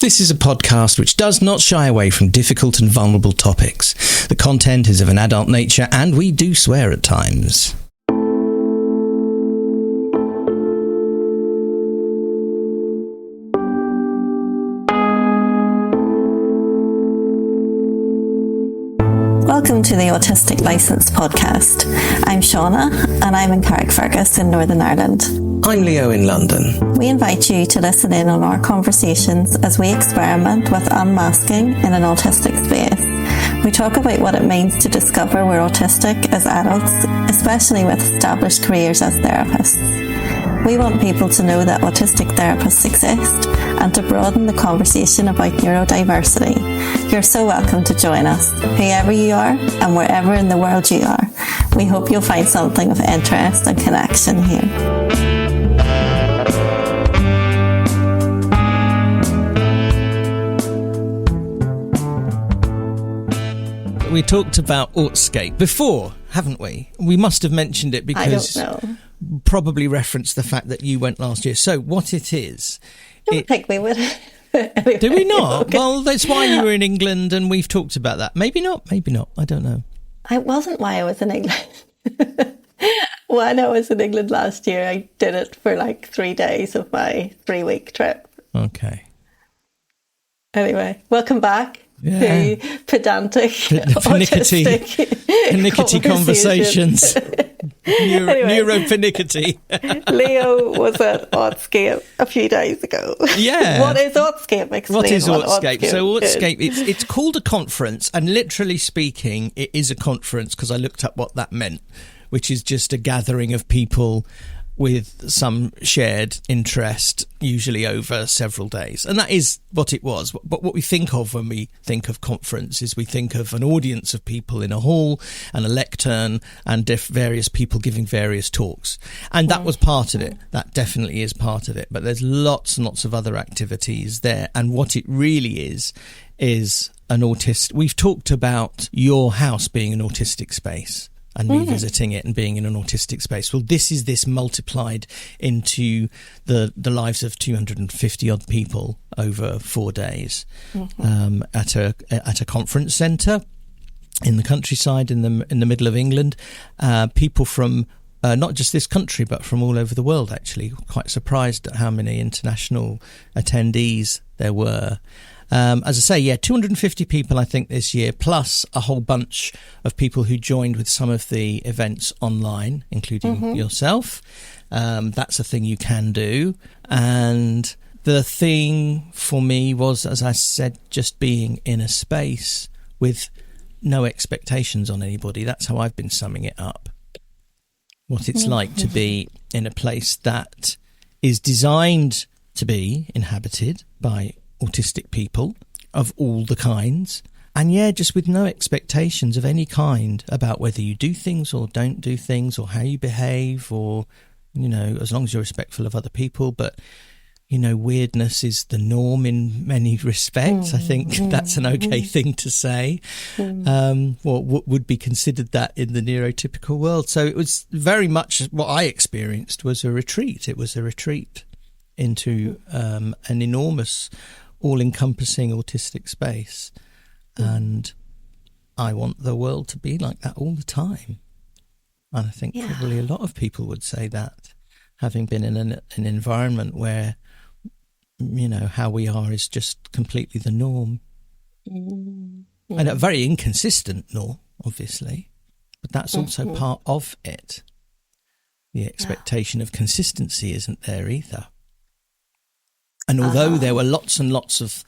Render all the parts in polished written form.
This is a podcast which does not shy away from difficult and vulnerable topics. The content is of an adult nature and we do swear at times. Welcome to the Autistic Licensed Podcast. I'm Shauna and I'm in Carrickfergus in Northern Ireland. I'm Leo in London. We invite you to listen in on our conversations as we experiment with unmasking in an autistic space. We talk about what it means to discover we're autistic as adults, especially with established careers as therapists. We want people to know that autistic therapists exist and to broaden the conversation about neurodiversity. You're so welcome to join us, whoever you are and wherever in the world you are. We hope you'll find something of interest and connection here. We talked about Autscape before, haven't we? We must have mentioned it because I don't know. Probably referenced the fact that you went last year. So what it is... Don't think we would. Anyway, do we not? okay. Well, that's why you were in England and we've talked about that. Maybe not. I don't know. It wasn't why I was in England. When I was in England last year, I did it for like 3 days of my 3-week trip. Okay. Neurotypical welcome back to pedantic, autistic conversations. Neurotypical. Leo was at Autscape a few days ago. Yeah. What is Autscape? Explain what is Autscape? So Autscape, is. it's called a conference, and literally speaking, it is a conference because I looked up what that meant, which is just a gathering of people with some shared interest, usually over several days. And that is what it was. But what we think of when we think of conference is we think of an audience of people in a hall and a lectern and various people giving various talks. And that was part of it. That definitely is part of it. But there's lots and lots of other activities there. And what it really is an autistic... We've talked about your house being an autistic space and revisiting it and being in an autistic space. Well, this is this multiplied into the lives of 250 odd people over 4 days at a conference centre in the countryside in the middle of England. People from not just this country but from all over the world. Actually, quite surprised at how many international attendees there were. As I say, 250 people, I think, this year, plus a whole bunch of people who joined with some of the events online, including yourself. That's a thing you can do. And the thing for me was, as I said, just being in a space with no expectations on anybody. That's how I've been summing it up. What it's like to be in a place that is designed to be inhabited by autistic people of all the kinds, and just with no expectations of any kind about whether you do things or don't do things or how you behave, or as long as you're respectful of other people. But weirdness is the norm in many respects. I think that's an okay thing to say. What would be considered that in the neurotypical world. So it was very much what I experienced was a retreat. It was a retreat into an enormous, all-encompassing autistic space. And I want the world to be like that all the time. And I think probably a lot of people would say that, having been in an environment where, how we are is just completely the norm. And a very inconsistent norm, obviously. But that's also part of it. The expectation of consistency isn't there either. And although there were lots and lots of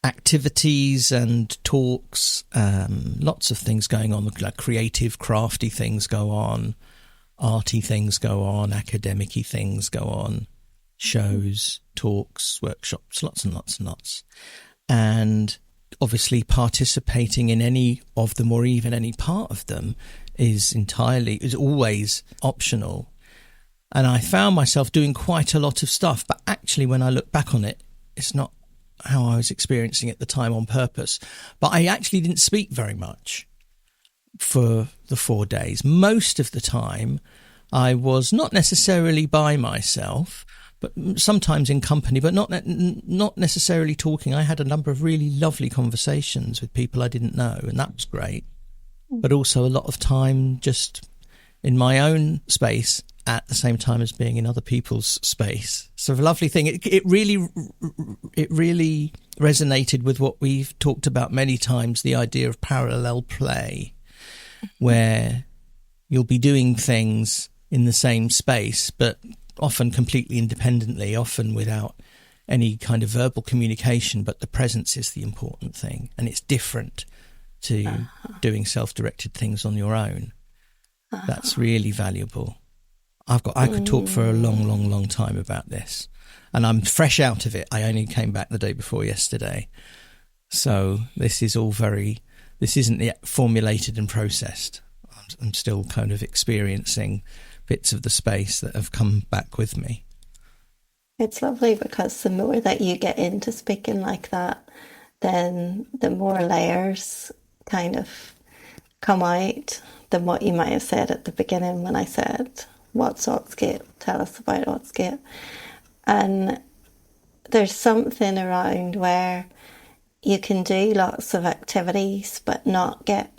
activities and talks, lots of things going on, like creative, crafty things go on, arty things go on, academic-y things go on, shows, talks, workshops, lots and lots and lots. And obviously participating in any of them or even any part of them is always optional. And I found myself doing quite a lot of stuff, but actually when I look back on it, it's not how I was experiencing it at the time on purpose. But I actually didn't speak very much for the 4 days. Most of the time, I was not necessarily by myself, but sometimes in company, but not necessarily talking. I had a number of really lovely conversations with people I didn't know, and that was great. But also a lot of time just in my own space at the same time as being in other people's space. So a lovely thing. It really resonated with what we've talked about many times, the idea of parallel play, where you'll be doing things in the same space, but often completely independently, often without any kind of verbal communication, but the presence is the important thing. And it's different to doing self-directed things on your own. That's really valuable. I could talk for a long time about this, and I'm fresh out of it. I only came back the day before yesterday, so this isn't yet formulated and processed. I'm still kind of experiencing bits of the space that have come back with me. It's lovely because the more that you get into speaking like that, then the more layers kind of come out than what you might have said at the beginning when I said, what's Autscape? Tell us about Autscape. And there's something around where you can do lots of activities but not get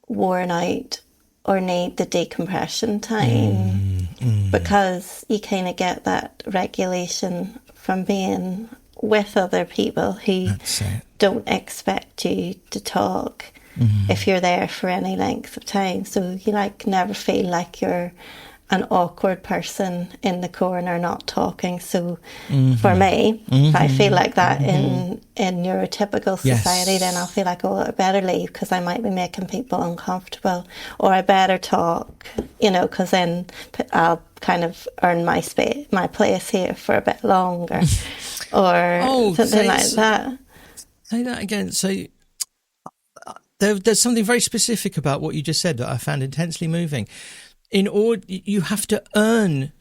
worn out or need the decompression time because you kind of get that regulation from being with other people who don't expect you to talk if you're there for any length of time. So you never feel like you're an awkward person in the corner not talking. So for me, if I feel like that in neurotypical society, then I'll feel like, I better leave because I might be making people uncomfortable, or I better talk, because then I'll kind of earn my place here for a bit longer, or something like that. Say that again. So there's something very specific about what you just said that I found intensely moving. In order, you have to earn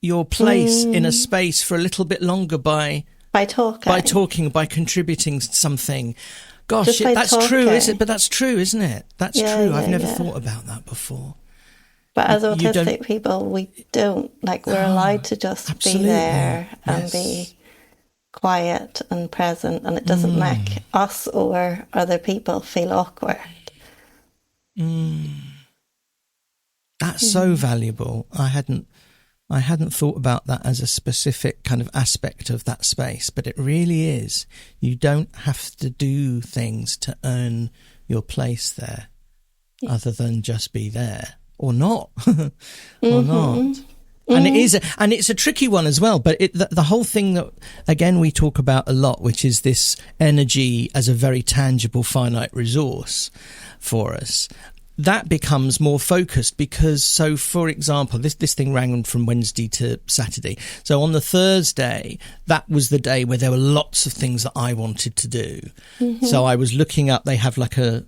your place in a space for a little bit longer by talking, by contributing something. Gosh, that's true, is it? But that's true, isn't it? That's true. I've never thought about that before. But as autistic people, we don't. We're allowed to just be there and be quiet and present, and it doesn't make us or other people feel awkward. That's so valuable. I hadn't thought about that as a specific kind of aspect of that space, but it really is. You don't have to do things to earn your place there, other than just be there or not, or not. And it's a tricky one as well. But the whole thing that again we talk about a lot, which is this energy as a very tangible, finite resource for us. That becomes more focused because, so for example, this thing ran from Wednesday to Saturday. So on the Thursday, that was the day where there were lots of things that I wanted to do. So I was looking up, they have like an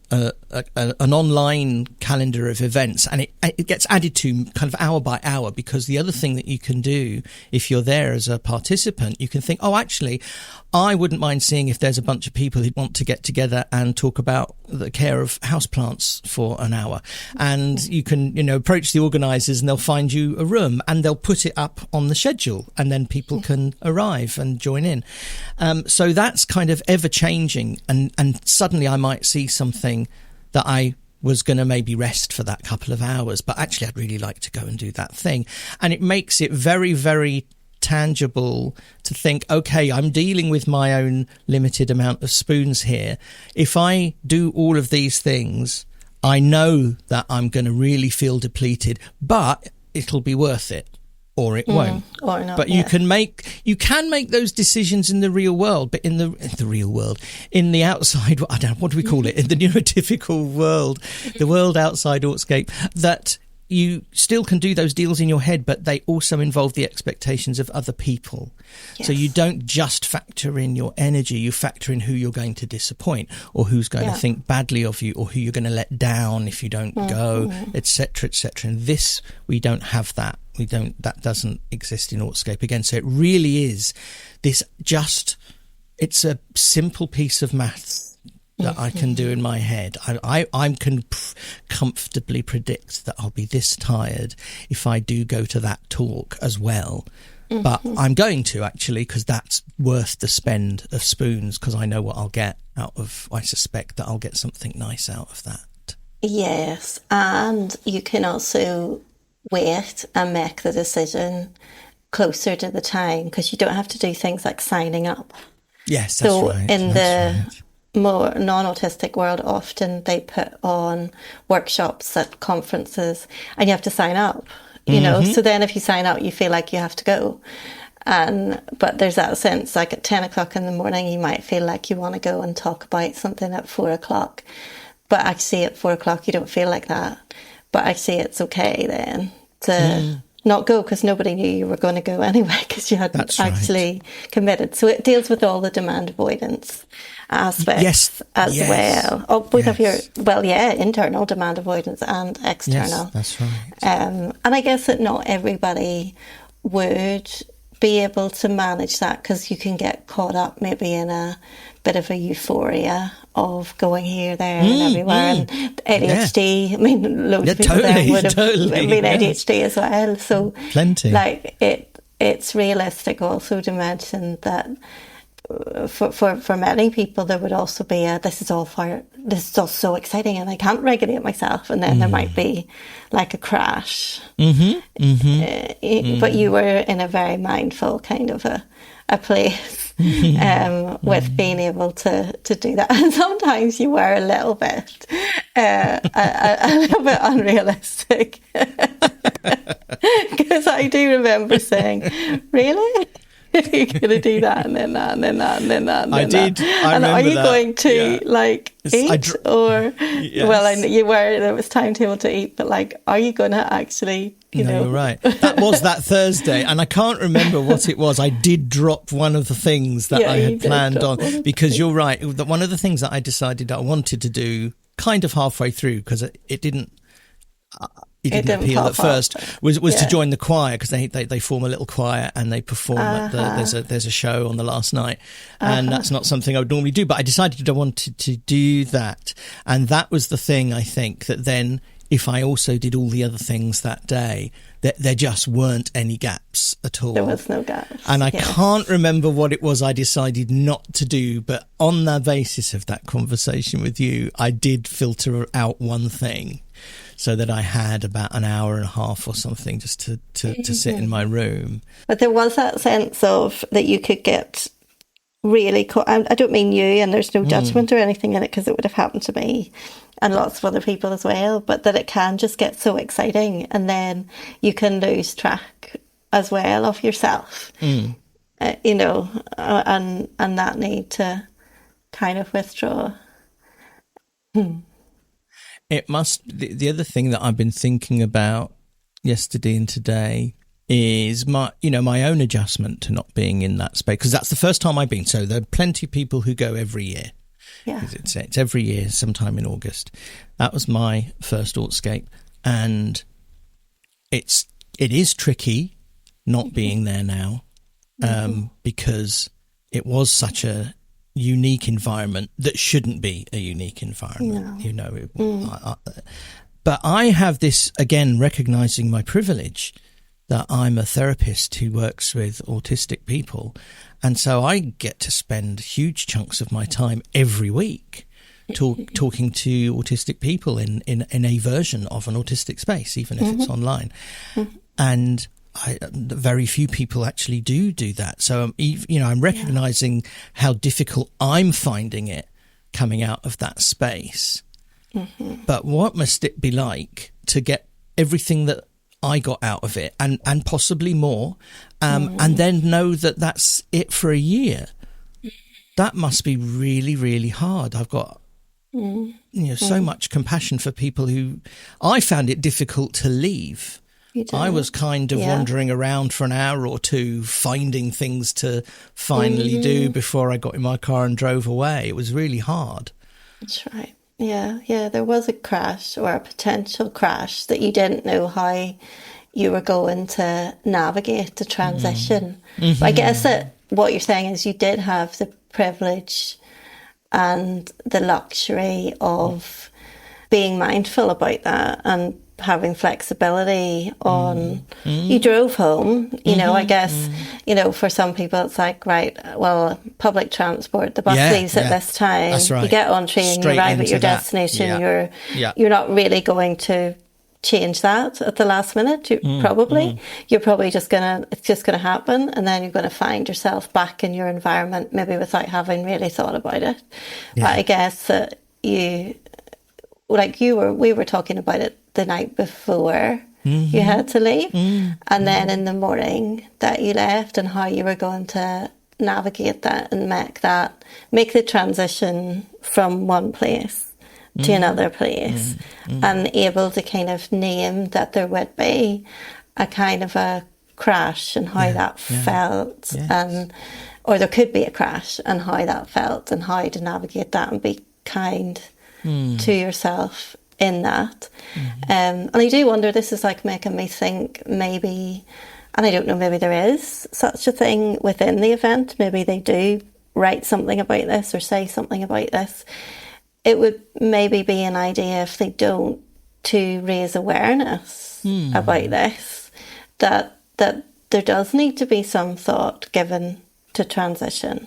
online calendar of events, and it gets added to kind of hour by hour, because the other thing that you can do if you're there as a participant, you can think, actually, I wouldn't mind seeing if there's a bunch of people who want to get together and talk about the care of houseplants for an hour. And you can, approach the organisers, and they'll find you a room and they'll put it up on the schedule, and then people can arrive and join in. So that's kind of ever changing. And suddenly I might see something that I was going to maybe rest for that couple of hours, but actually I'd really like to go and do that thing. And it makes it very, very tangible to think, okay, I'm dealing with my own limited amount of spoons here. If I do all of these things, I know that I'm going to really feel depleted, but it'll be worth it, or it won't. Or not. But you can make those decisions in the real world, but in the real world, in the outside, I don't know, what do we call it? In the neurotypical world, the world outside Autscape, that you still can do those deals in your head, but they also involve the expectations of other people. Yes. So you don't just factor in your energy, you factor in who you're going to disappoint, or who's going to think badly of you, or who you're going to let down if you don't go, etc., etc. And this, we don't have that. That doesn't exist in Autscape again. So it really is it's a simple piece of maths that I can do in my head. I can comfortably predict that I'll be this tired if I do go to that talk as well. But I'm going to, actually, because that's worth the spend of spoons, because I know what I'll get out of, I suspect that I'll get something nice out of that. Yes, and you can also wait and make the decision closer to the time, because you don't have to do things like signing up. Yes, that's so right. in that's the more non-autistic world, often they put on workshops at conferences and you have to sign up, you know. So then if you sign up, you feel like you have to go. But there's that sense, like at 10 o'clock in the morning, you might feel like you want to go and talk about something at 4 o'clock. But actually at 4 o'clock, you don't feel like that. But actually it's okay then to not go, because nobody knew you were going to go anyway, because you hadn't actually committed. So it deals with all the demand avoidance aspects as well. Oh, both of your, internal demand avoidance and external. Yes, that's right. And I guess that not everybody would be able to manage that, because you can get caught up maybe in a bit of a euphoria of going here, there and everywhere. And ADHD, I mean, loads of people there would have been ADHD as well. So plenty. Like it's realistic also to mention that for many people there would also be this is all so exciting and I can't regulate myself, and then there might be like a crash. But you were in a very mindful kind of a place with being able to do that, and sometimes you were a little bit unrealistic, because I do remember saying, really? You're going to do that and then that and then that and then that and then that. And are you going to eat or? Yes. Well, you were. There was timetable to eat, but like, are you going to actually? You know, you're right. That was that Thursday, and I can't remember what it was. I did drop one of the things that I had planned on, because you're right. One of the things that I decided I wanted to do kind of halfway through, because it didn't. It didn't appeal at first. Was to join the choir, because they form a little choir and they perform at there's a show on the last night, and that's not something I would normally do. But I decided I wanted to do that, and that was the thing. I think that then, if I also did all the other things that day, there just weren't any gaps at all. There was no gaps, and I can't remember what it was I decided not to do. But on the basis of that conversation with you, I did filter out one thing, so that I had about an hour and a half or something just to sit in my room. But there was that sense of that you could get really caught. I don't mean you, and there's no judgment or anything in it, because it would have happened to me and lots of other people as well, but that it can just get so exciting, and then you can lose track as well of yourself, you know, and that need to kind of withdraw. It must. The other thing that I've been thinking about yesterday and today is my own adjustment to not being in that space, because that's the first time I've been. So there are plenty of people who go every year. Yeah, it's every year, sometime in August. That was my first Autscape, and it is tricky not being there now, because it was such a unique environment that shouldn't be a unique environment. You know, but I have this, again, recognizing my privilege, that I'm a therapist who works with autistic people, and so I get to spend huge chunks of my time every week talking to autistic people in a version of an autistic space, even if it's online. And very few people actually do that. So, I'm recognizing how difficult I'm finding it coming out of that space. But what must it be like to get everything that I got out of it, and possibly more, and then know that that's it for a year? That must be really, really hard. I've got so much compassion for people who I found it difficult to leave. I was kind of wandering around for an hour or two, finding things to finally do before I got in my car and drove away. It was really hard. That's right. Yeah. There was a crash, or a potential crash, that you didn't know how you were going to navigate the transition. I guess that what you're saying is you did have the privilege and the luxury of being mindful about that, and having flexibility on, you drove home, you know, I guess, you know, for some people it's like, right, well, public transport, the bus leaves at this time. That's right. You get on train, Straight you arrive at your into that. destination, Yeah. you're not really going to change that at the last minute. You're probably just it's just gonna happen, and then you're going to find yourself back in your environment, maybe without having really thought about it. But I guess that we were talking about it the night before you had to leave, and then in the morning that you left, and how you were going to navigate that and make the transition from one place to another place, and able to kind of name that there would be a kind of a crash and how that felt, or there could be a crash and how that felt, and how to navigate that and be kind to yourself in that. And I do wonder, this is like making me think maybe, and I don't know, maybe there is such a thing within the event, maybe they do write something about this or say something about this. It would maybe be an idea, if they don't, to raise awareness about this, that there does need to be some thought given to transition.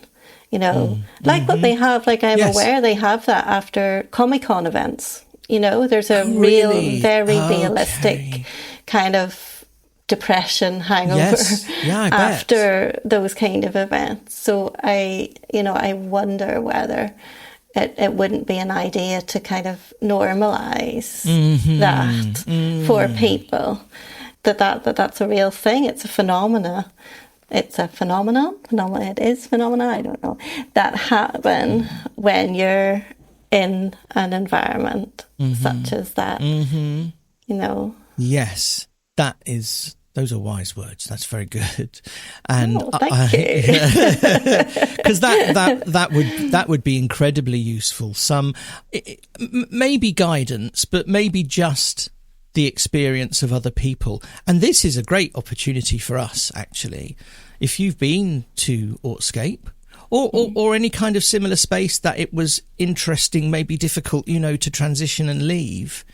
You know, like what they have, like I'm aware they have that after Comic-Con events. You know, there's a very realistic kind of depression hangover after those kind of events. So I wonder whether it wouldn't be an idea to kind of normalise that for people, that's a real thing. It's a phenomena. It's a phenomenon. It is phenomena. I don't know, that happen when you're in an environment such as that. You know. Yes, those are wise words. That's very good, and thank you. Because that would be incredibly useful. Maybe guidance, but maybe just the experience of other people. And this is a great opportunity for us, actually. If you've been to Autscape or any kind of similar space that it was interesting, maybe difficult, you know, to transition and leave,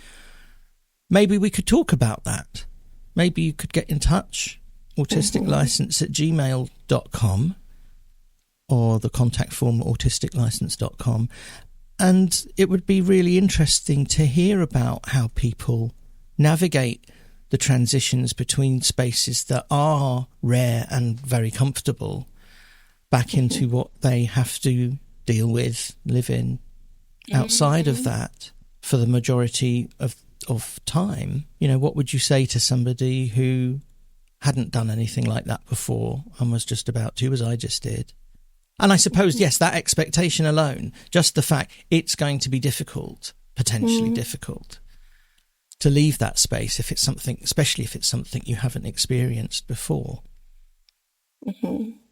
maybe we could talk about that. Maybe you could get in touch, autisticlicense@gmail.com or the contact form autisticlicense.com. And it would be really interesting to hear about how people navigate the transitions between spaces that are rare and very comfortable back into what they have to deal with, live in, outside of that for the majority of time. You know, what would you say to somebody who hadn't done anything like that before and was just about to, as I just did? And I suppose, yes, that expectation alone, just the fact it's going to be difficult, potentially difficult, to leave that space if it's something, especially if it's something you haven't experienced before.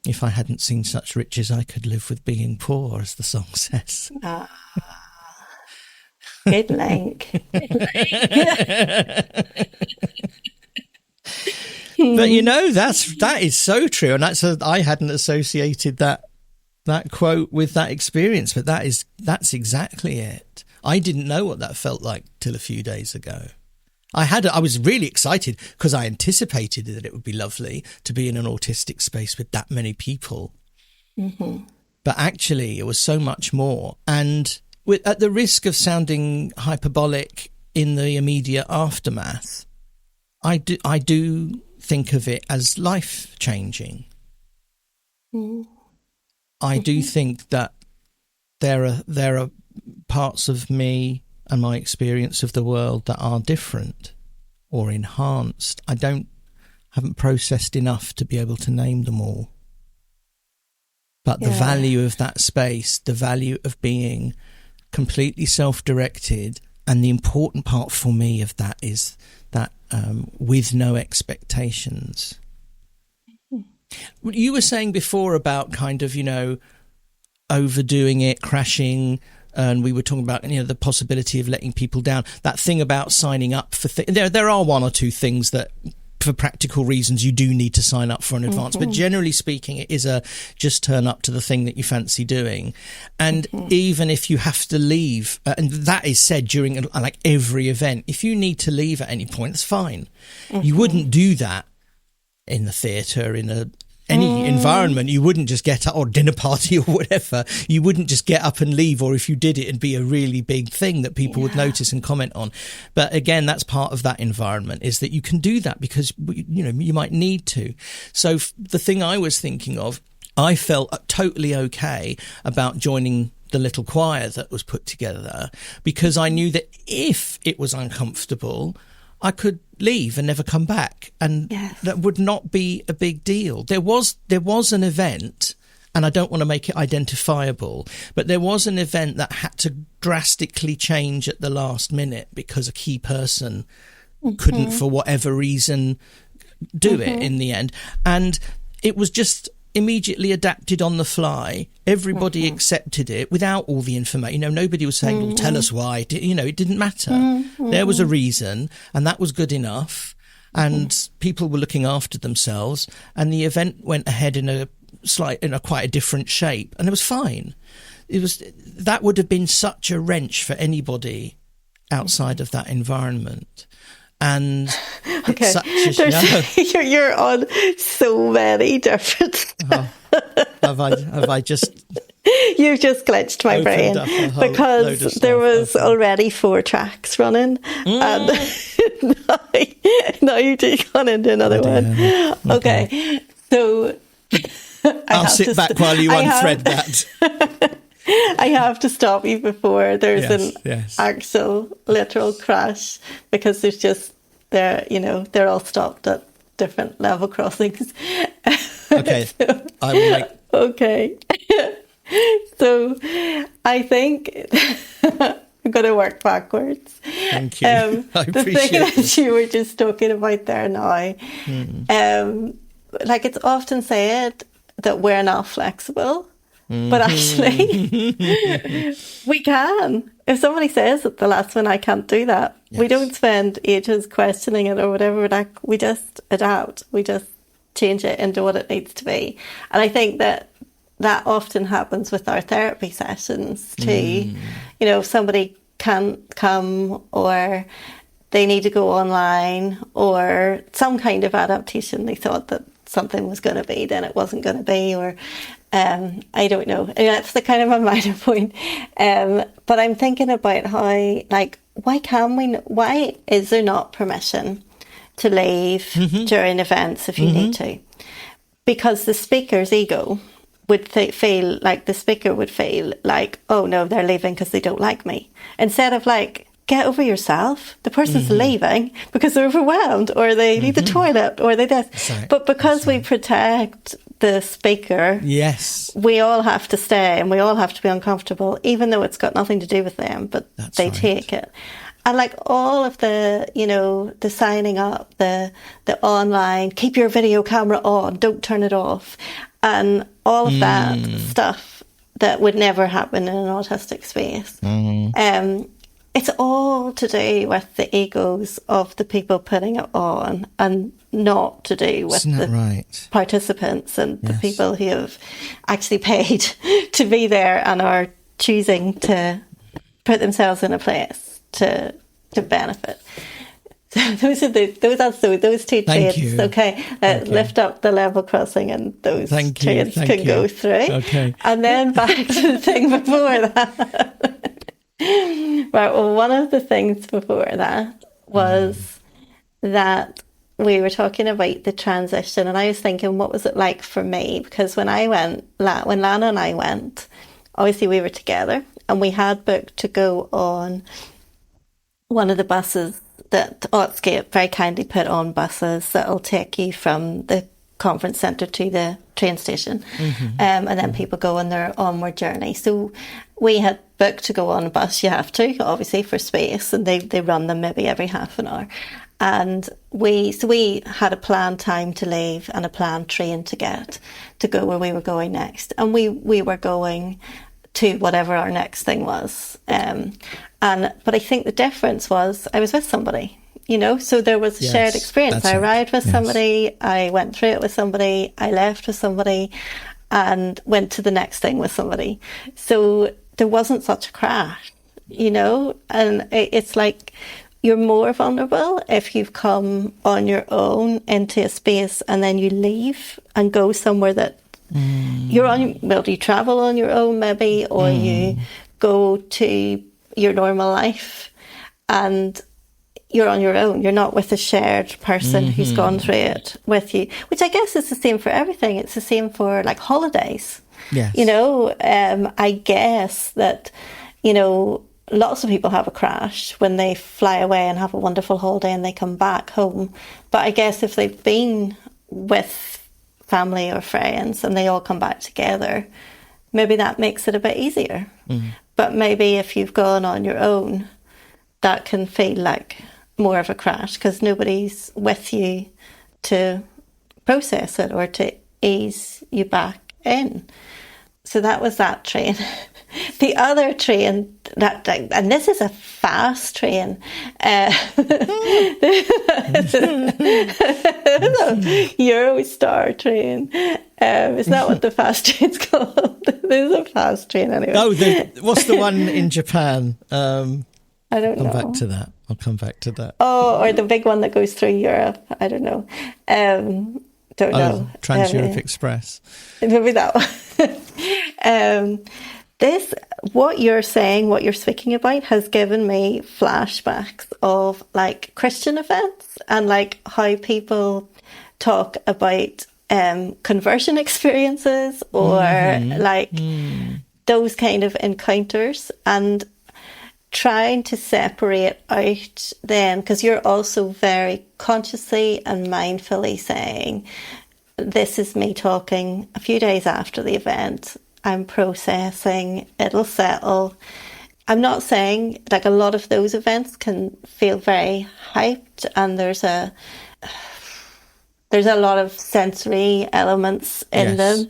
If I hadn't seen such riches, I could live with being poor, as the song says. Good link. But you know, that is so true, and I hadn't associated that quote with that experience, but that's exactly it. I didn't know what that felt like till a few days ago. I was really excited because I anticipated that it would be lovely to be in an autistic space with that many people. But actually, it was so much more. And at the risk of sounding hyperbolic in the immediate aftermath, I do think of it as life-changing. I do think that there are parts of me and my experience of the world that are different or enhanced. I haven't processed enough to be able to name them all. But the value of that space, the value of being completely self-directed, and the important part for me of that is that with no expectations. You were saying before about kind of, you know, overdoing it, crashing, and we were talking about, you know, the possibility of letting people down. That thing about signing up for there are one or two things that for practical reasons, you do need to sign up for an advance. But generally speaking, it is a just turn up to the thing that you fancy doing. And even if you have to leave, and that is said during like every event, if you need to leave at any point, that's fine. You wouldn't do that in the theatre, in any environment. You wouldn't just get up, or dinner party or whatever, you wouldn't just get up and leave, or if you did, it'd be a really big thing that people would notice and comment on. But again, that's part of that environment, is that you can do that because, you know, you might need to. So the thing I was thinking of, I felt totally okay about joining the little choir that was put together, because I knew that if it was uncomfortable, I could leave and never come back, and that would not be a big deal. There was an event, and I don't want to make it identifiable, but there was an event that had to drastically change at the last minute because a key person couldn't, for whatever reason, do it in the end. And it was just immediately adapted on the fly. Everybody accepted it without all the information. You know, nobody was saying, well, tell us why. You know, it didn't matter. There was a reason, and that was good enough. And people were looking after themselves, and the event went ahead in a quite a different shape, and it was fine. That would have been such a wrench for anybody outside of that environment. And okay, you're on so many different. Have I just? You've just glitched my brain, because there was already 4 tracks running, and now you take on into another one. Okay, so I'll sit back while you unthread that. I have to stop you before there's an actual literal crash, because there's just they're all stopped at different level crossings. Okay, so, I will make. Okay, so I think I'm going to work backwards. Thank you. I the appreciate thing it. that you were just talking about there now, like it's often said that we're not flexible. But actually, we can. If somebody says at the last one, I can't do that, we don't spend ages questioning it or whatever. Like, we just adapt. We just change it into what it needs to be. And I think that often happens with our therapy sessions too. You know, if somebody can't come, or they need to go online, or some kind of adaptation, they thought that something was going to be, then it wasn't going to be, or I don't know. That's the kind of a minor point. But I'm thinking about how, like, why is there not permission to leave during events if you need to? Because the speaker's ego would feel like, oh no, they're leaving because they don't like me. Instead of like, get over yourself. The person's leaving because they're overwhelmed, or they need the toilet, or they this. Right. But because we protect the speaker, we all have to stay, and we all have to be uncomfortable, even though it's got nothing to do with them, but they take it. And like all of the, you know, the signing up, the online, keep your video camera on, don't turn it off, and all of that stuff that would never happen in an autistic space. It's all to do with the egos of the people putting it on, and not to do with the participants and the people who have actually paid to be there and are choosing to put themselves in a place to benefit. So those are those 2 traits. Okay, lift up the level crossing, and those traits can go through. Okay, and then back to the thing before that. Right, well, one of the things before that was that we were talking about the transition, and I was thinking, what was it like for me? Because when Lana and I went, obviously we were together, and we had booked to go on one of the buses that Autscape very kindly put on, buses that'll take you from the conference centre to the train station, and then people go on their onward journey. So we had booked to go on a bus. You have to, obviously, for space, and they run them maybe every half an hour. And we had a planned time to leave and a planned train to get to go where we were going next, and we were going to whatever our next thing was. But I think the difference was I was with somebody. you know, so there was a shared experience. I arrived with somebody, I went through it with somebody, I left with somebody, and went to the next thing with somebody. So there wasn't such a crash, you know, and it's like you're more vulnerable if you've come on your own into a space and then you leave and go somewhere that you're on. Well, you travel on your own maybe, or you go to your normal life and you're on your own. You're not with a shared person who's gone through it with you, which I guess is the same for everything. It's the same for like holidays. Yes. You know, I guess that, you know, lots of people have a crash when they fly away and have a wonderful holiday and they come back home. But I guess if they've been with family or friends and they all come back together, maybe that makes it a bit easier. But maybe if you've gone on your own, that can feel like more of a crash because nobody's with you to process it or to ease you back in. So that was that train. The other train, and this is a fast train, Eurostar train. It's not what the fast train's called. There's a fast train anyway. Oh, what's the one in Japan? I don't know. I'll come back to that. Oh, or the big one that goes through Europe. I don't know. Don't know. Trans-Europe Express. Maybe that one. This, what you're saying, what you're speaking about, has given me flashbacks of like Christian events and like how people talk about conversion experiences or those kind of encounters, and trying to separate out then, because you're also very consciously and mindfully saying, this is me talking a few days after the event. I'm processing, it'll settle. I'm not saying, like, a lot of those events can feel very hyped and there's a lot of sensory elements in them.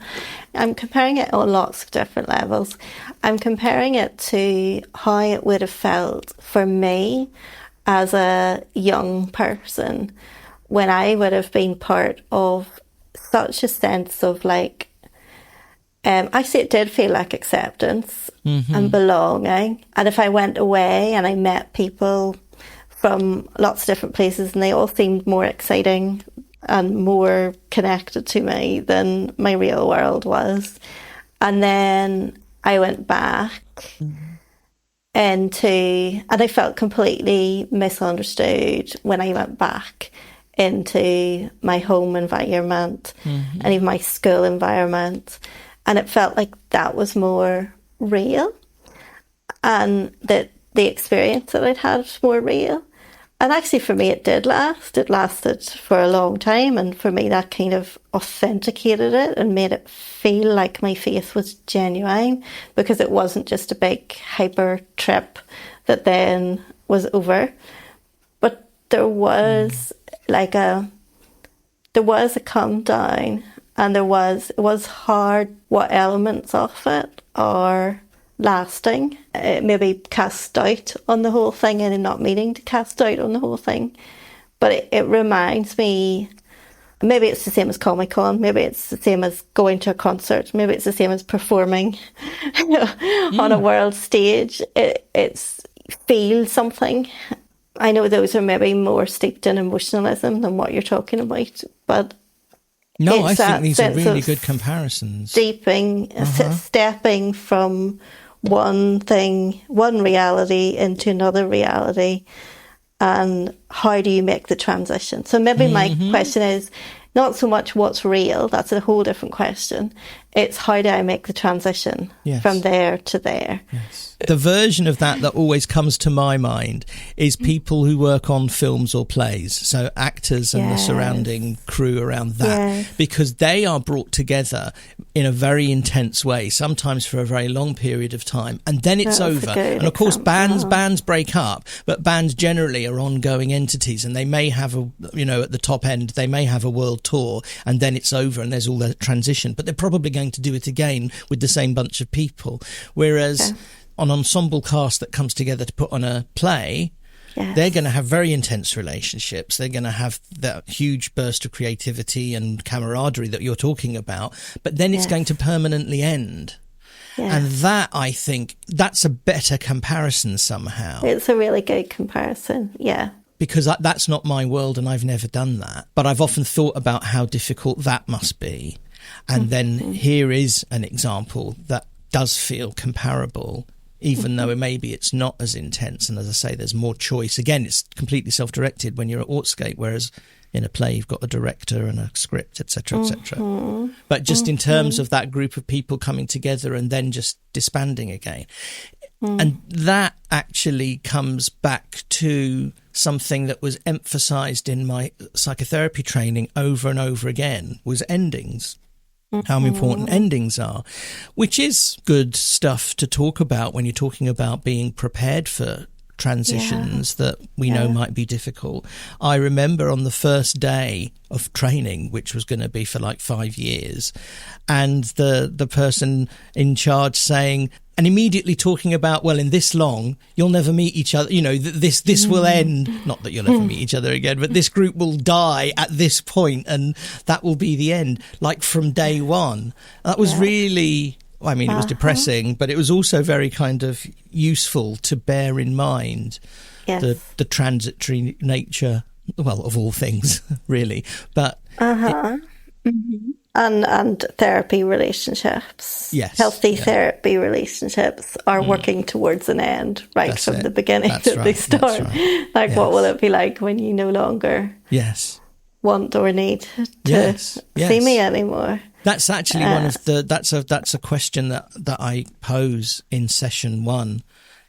I'm comparing it on lots of different levels. I'm comparing it to how it would have felt for me as a young person when I would have been part of such a sense of like, I say it did feel like acceptance and belonging. And if I went away and I met people from lots of different places and they all seemed more exciting and more connected to me than my real world was. And then I went back and I felt completely misunderstood when I went back into my home environment and even my school environment. And it felt like that was more real and that the experience that I'd had was more real. And actually for me it did last. It lasted for a long time, and for me that kind of authenticated it and made it feel like my faith was genuine, because it wasn't just a big hyper trip that then was over. But there was there was a calm down, and it was hard what elements of it are lasting. It maybe cast doubt on the whole thing, and not meaning to cast doubt on the whole thing. But it reminds me, maybe it's the same as Comic-Con, maybe it's the same as going to a concert, maybe it's the same as performing on a world stage. It's feel something. I know those are maybe more steeped in emotionalism than what you're talking about, but no, I think these are really good comparisons. Stepping from one reality into another reality, and how do you make the transition? So maybe my question is not so much what's real, that's a whole different question. It's how do I make the transition from there to there? Yes. The version of that always comes to my mind is people who work on films or plays, so actors and the surrounding crew around that, because they are brought together in a very intense way, sometimes for a very long period of time, and then it's over. And of course bands break up, but bands generally are ongoing entities, and they may have at the top end they may have a world tour, and then it's over and there's all that transition, but they're probably going to do it again with the same bunch of people. Whereas an ensemble cast that comes together to put on a play, Yes. They're going to have very intense relationships. They're going to have that huge burst of creativity and camaraderie that you're talking about, but then it's going to permanently end. Yes. And that, I think, that's a better comparison somehow. It's a really good comparison, yeah. Because that's not my world and I've never done that. But I've often thought about how difficult that must be. And then here is an example that does feel comparable, even though maybe it's not as intense. And as I say, there's more choice. Again, it's completely self-directed when you're at Autscape, whereas in a play you've got a director and a script, etc., etc. But just in terms of that group of people coming together and then just disbanding again. And that actually comes back to something that was emphasised in my psychotherapy training over and over again, was endings. How important endings are, which is good stuff to talk about when you're talking about being prepared for transitions that we know might be difficult. I remember on the first day of training, which was going to be for like 5 years, and the person in charge saying, and immediately talking about, well, in this long, you'll never meet each other. You know, this will end. Not that you'll never meet each other again, but this group will die at this point, and that will be the end. Like from day one, that was really. I mean, it was depressing, but it was also very kind of useful to bear in mind the transitory nature, well, of all things, really. But and therapy relationships, healthy therapy relationships are working towards an end from the beginning that they start. Like, what will it be like when you no longer want or need to see me anymore? That's actually one of the that's a question that I pose in session 1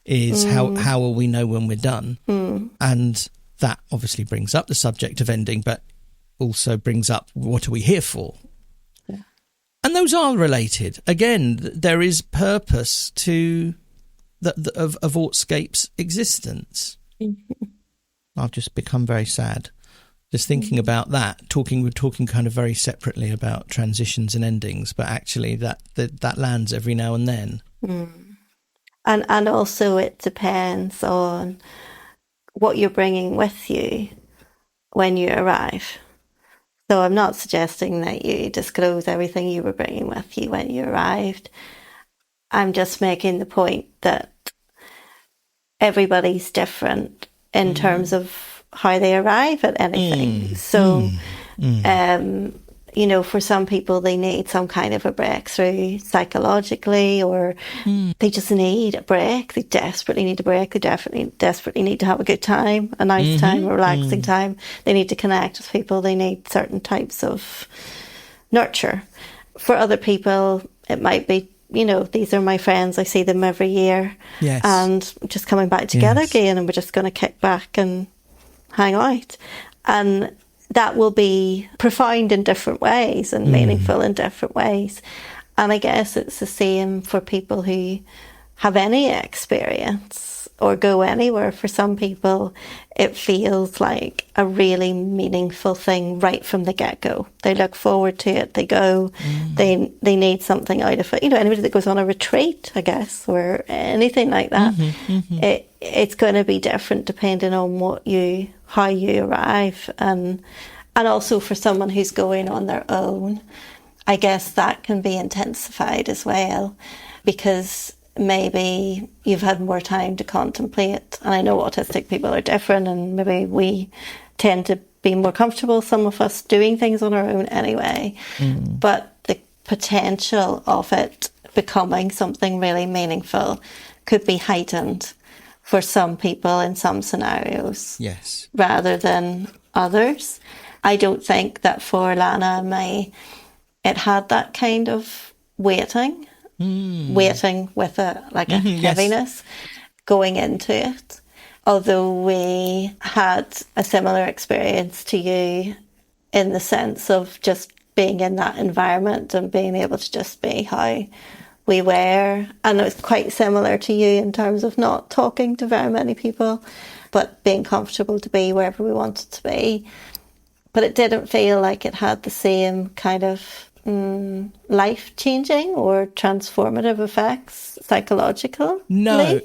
is how will we know when we're done? And that obviously brings up the subject of ending, but also brings up what are we here for? And those are related. Again, there is purpose to of Autscape's existence. I've just become very sad. Just thinking about that, we're talking kind of very separately about transitions and endings, but actually that lands every now and then. And also it depends on what you're bringing with you when you arrive. So I'm not suggesting that you disclose everything you were bringing with you when you arrived. I'm just making the point that everybody's different in terms of how they arrive at anything. So, you know, for some people, they need some kind of a breakthrough psychologically, or they just need a break. They desperately need a break. They desperately need to have a good time, a nice time, a relaxing time. They need to connect with people. They need certain types of nurture. For other people, it might be, you know, these are my friends. I see them every year. And just coming back together again, and we're just going to kick back and hang out. And that will be profound in different ways and meaningful in different ways. And I guess it's the same for people who have any experience or go anywhere. For some people, it feels like a really meaningful thing right from the get-go. They look forward to it. They go. They need something out of it. You know, anybody that goes on a retreat, I guess, or anything like that, it's going to be different depending on how you arrive. And also for someone who's going on their own, I guess that can be intensified as well, because maybe you've had more time to contemplate. And I know autistic people are different, and maybe we tend to be more comfortable, some of us, doing things on our own anyway. But the potential of it becoming something really meaningful could be heightened for some people in some scenarios rather than others. I don't think that for Lana and me it had that kind of waiting with a heaviness going into it. Although we had a similar experience to you in the sense of just being in that environment and being able to just be how we were. And it was quite similar to you in terms of not talking to very many people, but being comfortable to be wherever we wanted to be. But it didn't feel like it had the same kind of life-changing or transformative effects psychologically. No,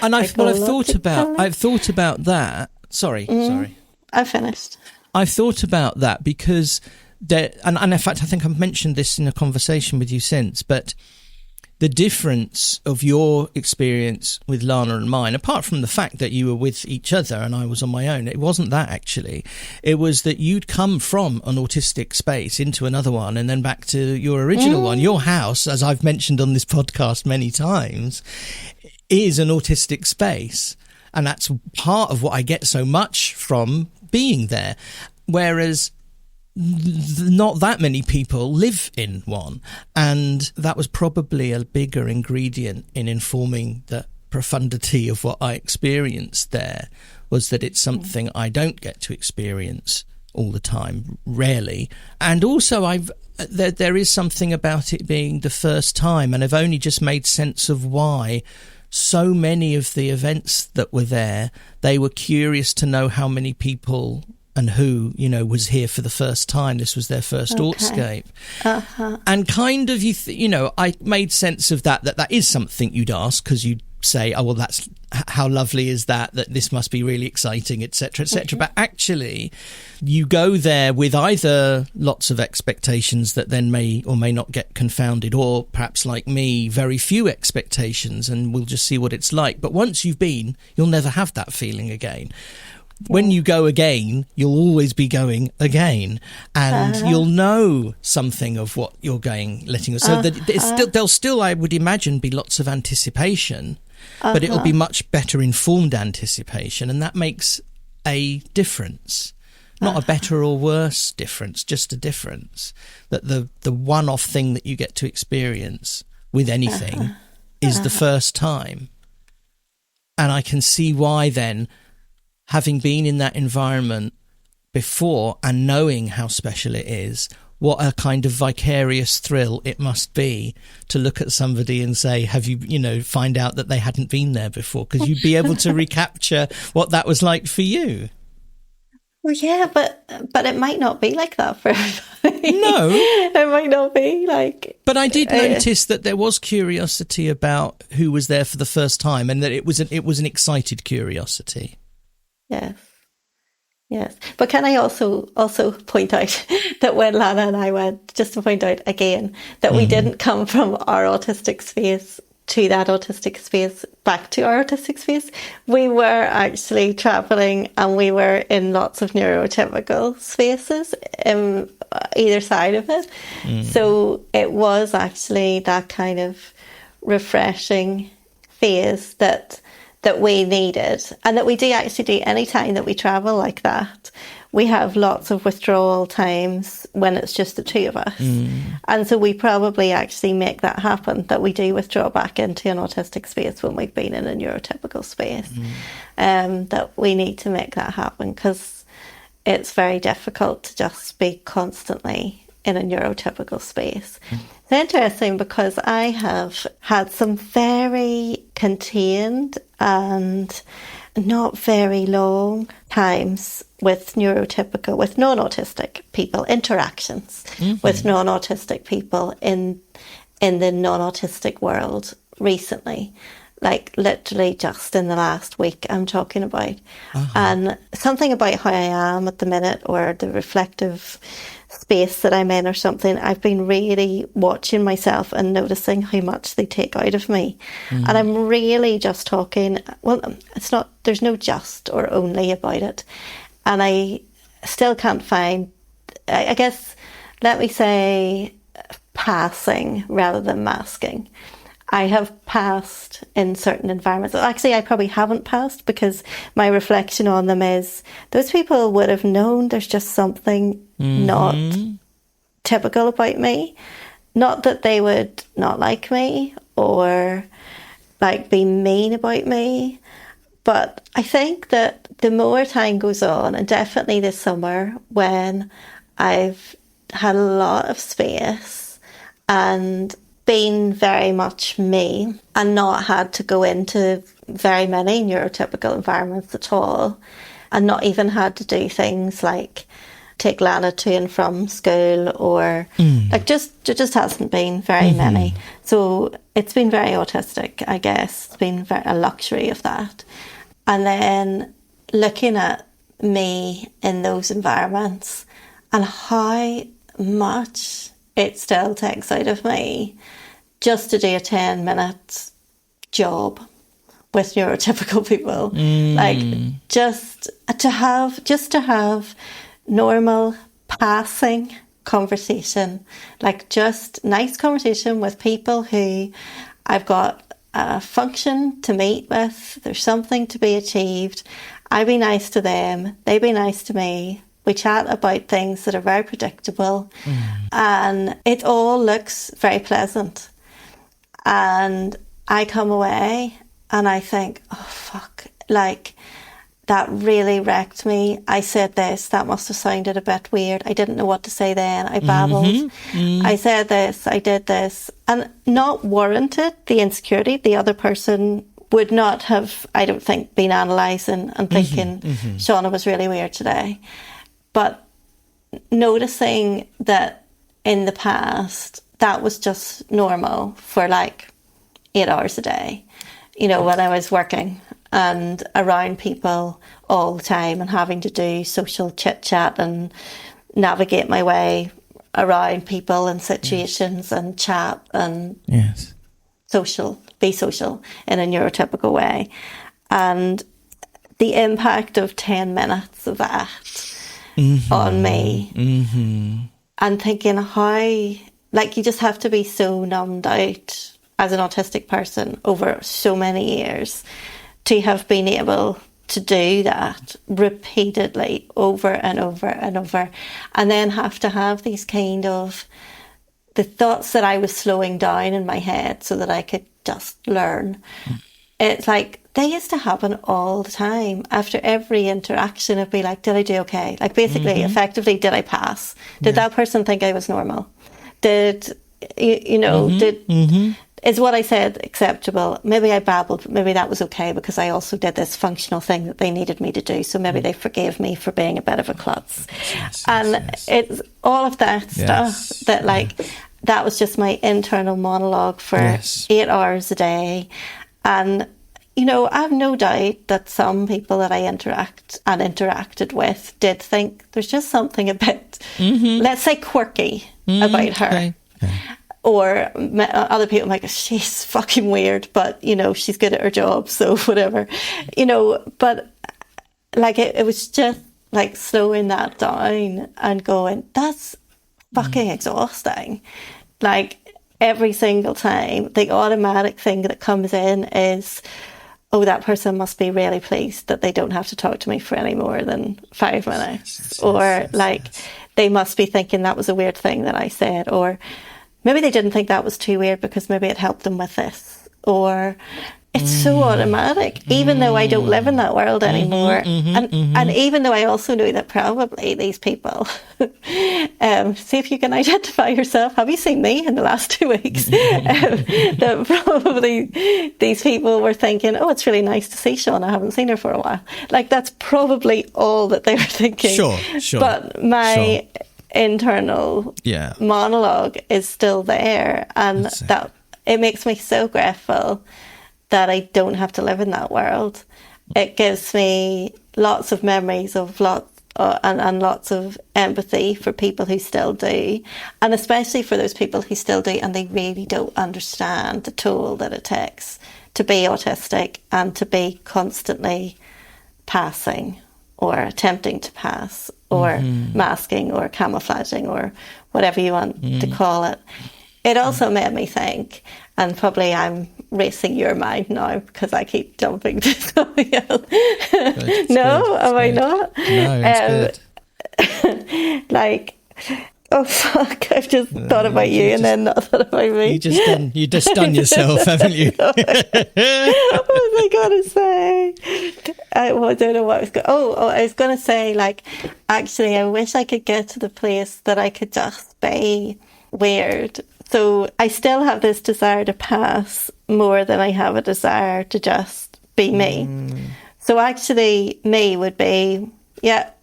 And I've thought about that. Sorry. I finished. I've thought about that because and in fact, I think I've mentioned this in a conversation with you since, but the difference of your experience with Lana and mine, apart from the fact that you were with each other and I was on my own, it wasn't that actually. It was that you'd come from an autistic space into another one and then back to your original one. Your house, as I've mentioned on this podcast many times, is an autistic space. And that's part of what I get so much from being there. Whereas not that many people live in one, and that was probably a bigger ingredient in informing the profundity of what I experienced there, was that it's something I don't get to experience all the time, rarely. And also there is something about it being the first time, and I've only just made sense of why so many of the events that were there, they were curious to know how many people and who, was here for the first time. This was their first Autscape. And kind of, I made sense of that is something you'd ask, because you'd say, oh, well, that's, how lovely is that this must be really exciting, etc., etc. But actually, you go there with either lots of expectations that then may or may not get confounded, or perhaps like me, very few expectations, and we'll just see what it's like. But once you've been, you'll never have that feeling again. When you go again, you'll always be going again, and you'll know something of what you're letting. So that there'll still, I would imagine, be lots of anticipation, but it'll be much better informed anticipation, and that makes a difference. Not a better or worse difference, just a difference. That the one-off thing that you get to experience with anything is the first time. And I can see why then, having been in that environment before and knowing how special it is, what a kind of vicarious thrill it must be to look at somebody and say, have you, find out that they hadn't been there before, because you'd be able to recapture what that was like for you. Well, yeah, but it might not be like that for everybody. No. It might not be like... But I did notice that there was curiosity about who was there for the first time, and that it was an excited curiosity. Yes. But can I also point out that when Lana and I went, just to point out again, that we didn't come from our autistic space to that autistic space, back to our autistic space. We were actually travelling, and we were in lots of neurotypical spaces, either side of it. So it was actually that kind of refreshing phase that we needed, and that we do actually do any time that we travel like that. We have lots of withdrawal times when it's just the two of us. And so we probably actually make that happen, that we do withdraw back into an autistic space when we've been in a neurotypical space. That we need to make that happen, because it's very difficult to just be constantly in a neurotypical space. It's interesting, because I have had some very contained and not very long times with non-autistic people, interactions with non-autistic people in the non-autistic world recently. Like literally just in the last week I'm talking about. And something about how I am at the minute, or the reflective space that I'm in or something, I've been really watching myself and noticing how much they take out of me. And I'm really just talking, well, it's not, there's no just or only about it. And I still can't find, I guess, let me say, passing rather than masking. I have passed in certain environments. Actually, I probably haven't passed, because my reflection on them is those people would have known there's just something not typical about me. Not that they would not like me or like be mean about me, but I think that the more time goes on, and definitely this summer when I've had a lot of space and been very much me and not had to go into very many neurotypical environments at all, and not even had to do things like take Lana to and from school, or like there just hasn't been very many. So it's been very autistic, I guess. It's been a luxury of that. And then looking at me in those environments and how much it still takes out of me just to do a 10-minute job with neurotypical people. Like just to have normal passing conversation, like just nice conversation with people who I've got a function to meet with, there's something to be achieved. I be nice to them, they be nice to me. We chat about things that are very predictable, and it all looks very pleasant. And I come away and I think, oh fuck, like that really wrecked me. I said this, that must have sounded a bit weird. I didn't know what to say then. I babbled. I said this, I did this, and not warranted the insecurity. The other person would not have, I don't think, been analysing and thinking, Shauna was really weird today. But noticing that in the past, that was just normal for like 8 hours a day. You know, when I was working and around people all the time and having to do social chit chat and navigate my way around people and situations and chat and be social in a neurotypical way. And the impact of 10 minutes of that on me and thinking how, like, you just have to be so numbed out as an autistic person over so many years to have been able to do that repeatedly over and over and over, and then have to have these kind of the thoughts that I was slowing down in my head so that I could just learn. It's like they used to happen all the time. After every interaction, it'd be like, did I do okay? Like basically, effectively, did I pass? Did that person think I was normal? Did, you know, is what I said acceptable? Maybe I babbled, but maybe that was okay because I also did this functional thing that they needed me to do. So maybe they forgave me for being a bit of a klutz. It's all of that stuff that like, that was just my internal monologue for 8 hours a day. And, you know, I have no doubt that some people that I interacted with did think there's just something a bit, let's say, quirky about her. Okay. Or other people like, she's fucking weird, but, you know, she's good at her job, so whatever. You know, but like it was just like slowing that down and going, that's fucking exhausting. Like every single time, the automatic thing that comes in is, oh, that person must be really pleased that they don't have to talk to me for any more than 5 minutes. They must be thinking that was a weird thing that I said, or maybe they didn't think that was too weird because maybe it helped them with this. Or it's so automatic, even though I don't live in that world anymore. And even though I also know that probably these people, see if you can identify yourself. Have you seen me in the last 2 weeks? That probably these people were thinking, oh, it's really nice to see Shauna. I haven't seen her for a while. Like that's probably all that they were thinking. Sure. But my internal monologue is still there, and that it makes me so grateful that I don't have to live in that world. It gives me lots of memories of and lots of empathy for people who still do, and especially for those people who still do and they really don't understand the toll that it takes to be autistic and to be constantly passing or attempting to pass or masking or camouflaging or whatever you want to call it. It also made me think, and probably I'm racing your mind now because I keep jumping to something else. I not? No, it's good. Like, oh fuck, I've just thought about you and then not thought about me. You just done yourself, haven't you? What was I going to say? I don't know what I was going I was going to say, like, actually, I wish I could get to the place that I could just be weird. So I still have this desire to pass more than I have a desire to just be me. So actually, me would be,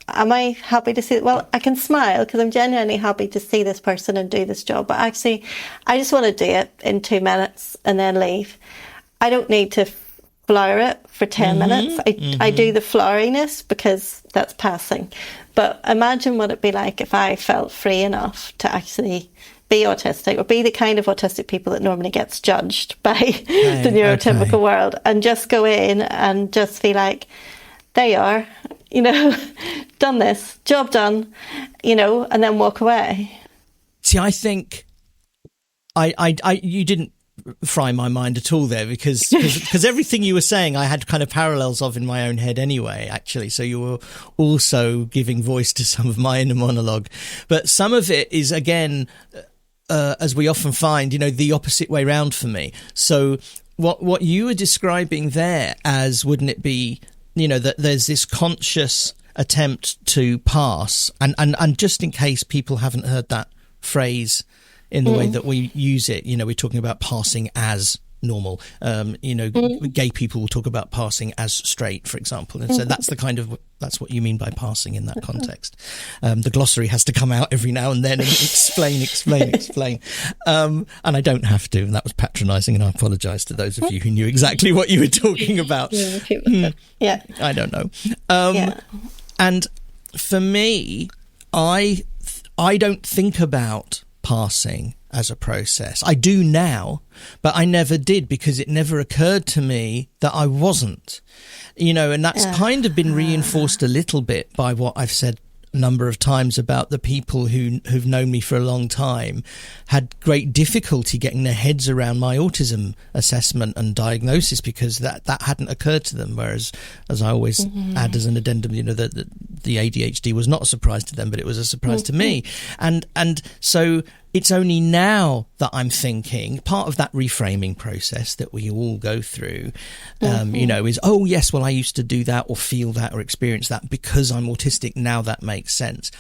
am I happy to see? Well, I can smile because I'm genuinely happy to see this person and do this job. But actually, I just want to do it in 2 minutes and then leave. I don't need to flower it for 10 minutes. I do the floweriness because that's passing. But imagine what it'd be like if I felt free enough to actually be autistic, or be the kind of autistic people that normally gets judged by the neurotypical world, and just go in and just feel like, there you are, you know, done this, job done, you know, and then walk away. See, I think you didn't fry my mind at all there, because everything you were saying I had kind of parallels of in my own head anyway, actually. So you were also giving voice to some of my inner monologue, but some of it is, again, as we often find, you know, the opposite way round for me. So what you were describing there as, wouldn't it be, you know, that there's this conscious attempt to pass, and just in case people haven't heard that phrase in the way that we use it, you know, we're talking about passing as normal. You know, gay people will talk about passing as straight, for example, and so that's what you mean by passing in that context. The glossary has to come out every now and then and explain. And I don't have to, and that was patronising, and I apologise to those of you who knew exactly what you were talking about. Yeah, I don't know. And for me, I don't think about passing as a process. I do now, but I never did, because it never occurred to me that I wasn't, you know, and that's kind of been reinforced a little bit by what I've said a number of times about the people who've known me for a long time had great difficulty getting their heads around my autism assessment and diagnosis, because that hadn't occurred to them. Whereas, as I always add as an addendum, you know, the ADHD was not a surprise to them, but it was a surprise to me. And so it's only now that I'm thinking, part of that reframing process that we all go through, you know, is, oh yes, well, I used to do that or feel that or experience that because I'm autistic. Now that makes sense.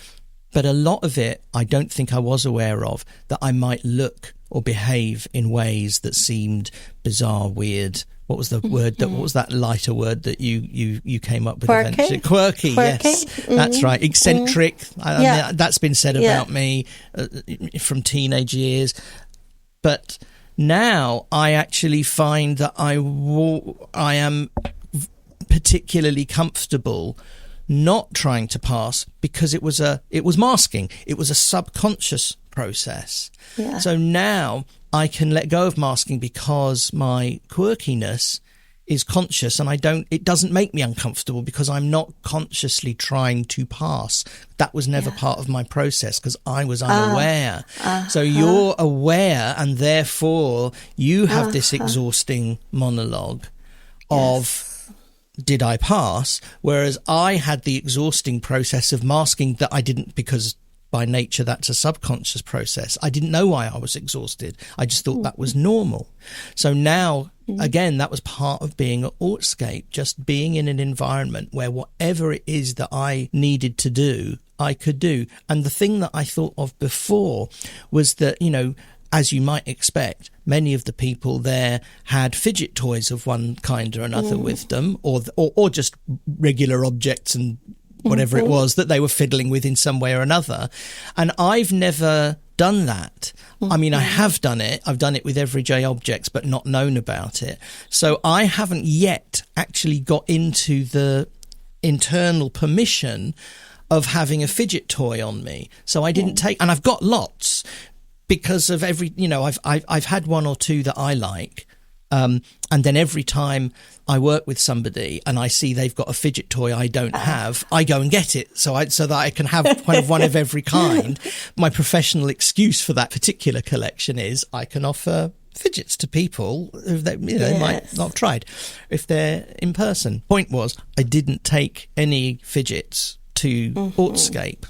But a lot of it, I don't think I was aware of, that I might look or behave in ways that seemed bizarre, weird. What was the word what was that lighter word that you came up with? Quirky. Eventually? Quirky, yes. That's right. Eccentric. That's been said about me from teenage years. But now I actually find that I am particularly comfortable not trying to pass, because it was masking. It was a subconscious process. Yeah. So now I can let go of masking because my quirkiness is conscious, and it doesn't make me uncomfortable because I'm not consciously trying to pass. That was never part of my process because I was unaware. So you're aware, and therefore you have this exhausting monologue of, did I pass? Whereas I had the exhausting process of masking that I didn't, because by nature that's a subconscious process. I didn't know why I was exhausted. I just thought that was normal. So now, again, that was part of being at Autscape, just being in an environment where whatever it is that I needed to do, I could do. And the thing that I thought of before was that, you know, as you might expect, many of the people there had fidget toys of one kind or another with them, or just regular objects and whatever it was that they were fiddling with in some way or another. And I've never done that. I mean, I have done it. I've done it with everyday objects, but not known about it. So I haven't yet actually got into the internal permission of having a fidget toy on me. So I didn't take, and I've got lots, because of I've had one or two that I like, and then every time I work with somebody and I see they've got a fidget toy I don't have, I go and get it so that I can have kind of one of every kind. My professional excuse for that particular collection is I can offer fidgets to people who they might not have tried if they're in person. Point was, I didn't take any fidgets to Autscape,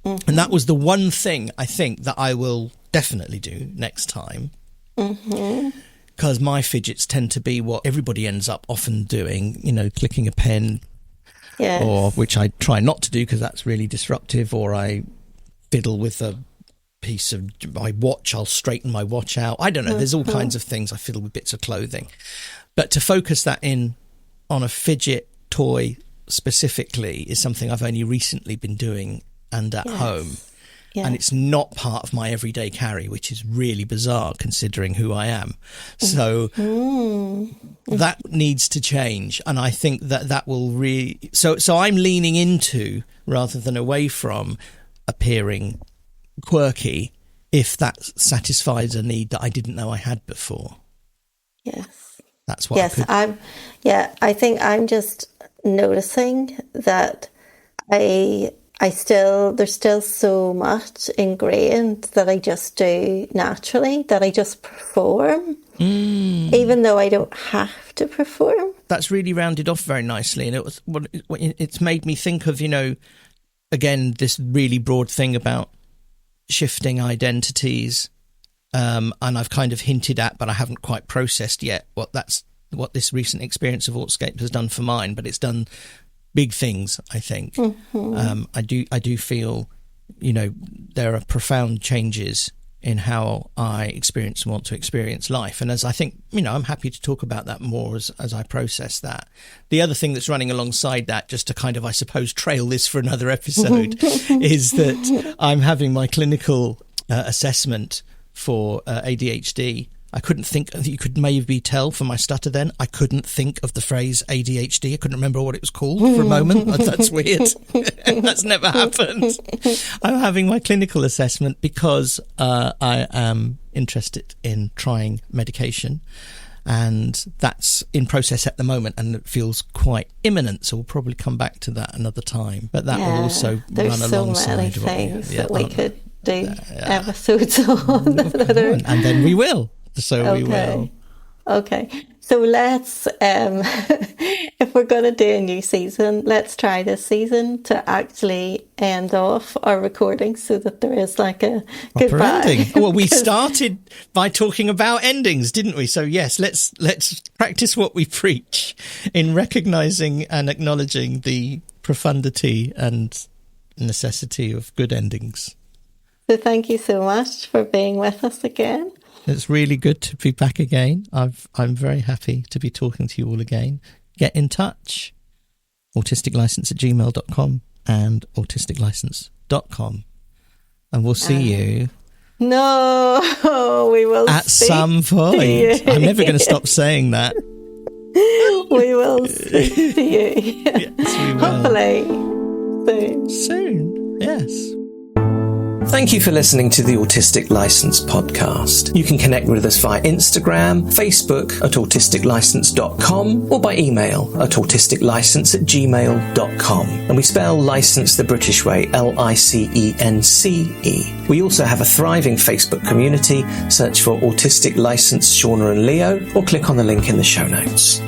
and that was the one thing I think that I will definitely do next time, because my fidgets tend to be what everybody ends up often doing, you know, clicking a pen, or which I try not to do because that's really disruptive, or I fiddle with a piece of my watch, I'll straighten my watch out. I don't know, there's all kinds of things. I fiddle with bits of clothing, but to focus that in on a fidget toy specifically is something I've only recently been doing and at home. Yeah. And it's not part of my everyday carry, which is really bizarre considering who I am. So that needs to change. And I think that will really... So I'm leaning into, rather than away from, appearing quirky if that satisfies a need that I didn't know I had before. Yes. That's what I think I'm just noticing that there's still so much ingrained that I just do naturally, that I just perform, even though I don't have to perform. That's really rounded off very nicely. And it's made me think of, again, this really broad thing about shifting identities. And I've kind of hinted at, but I haven't quite processed yet what this recent experience of Autscape has done for mine, but it's done big things, I think. I do feel, there are profound changes in how I experience and want to experience life. And as I think, I'm happy to talk about that more as I process that. The other thing that's running alongside that, just to kind of, I suppose, trail this for another episode, is that I'm having my clinical assessment for ADHD. I couldn't think, you could maybe tell from my stutter then, I couldn't think of the phrase ADHD. I couldn't remember what it was called for a moment. That's weird. That's never happened. I'm having my clinical assessment because I am interested in trying medication. And that's in process at the moment, and it feels quite imminent. So we'll probably come back to that another time. But that will also run alongside. There's so many things that we could do episodes on. And then we will. So we will. Okay. So let's, if we're going to do a new season, let's try this season to actually end off our recording so that there is like a goodbye. Ending. Well, we started by talking about endings, didn't we? So yes, let's practice what we preach in recognizing and acknowledging the profundity and necessity of good endings. So thank you so much for being with us again. It's really good to be back again. I'm very happy to be talking to you all again. Get in touch. autisticlicense@gmail.com and autisticlicense.com. And we'll see you. No, we will at some point. I'm never going to stop saying that. We will speak to you. Yes, we will. Hopefully soon. Yes. Thank you for listening to the Autistic License podcast. You can connect with us via Instagram, Facebook at autisticlicense.com, or by email at autisticlicense@gmail.com. And we spell license the British way, LICENCE. We also have a thriving Facebook community. Search for Autistic License Shauna and Leo, or click on the link in the show notes.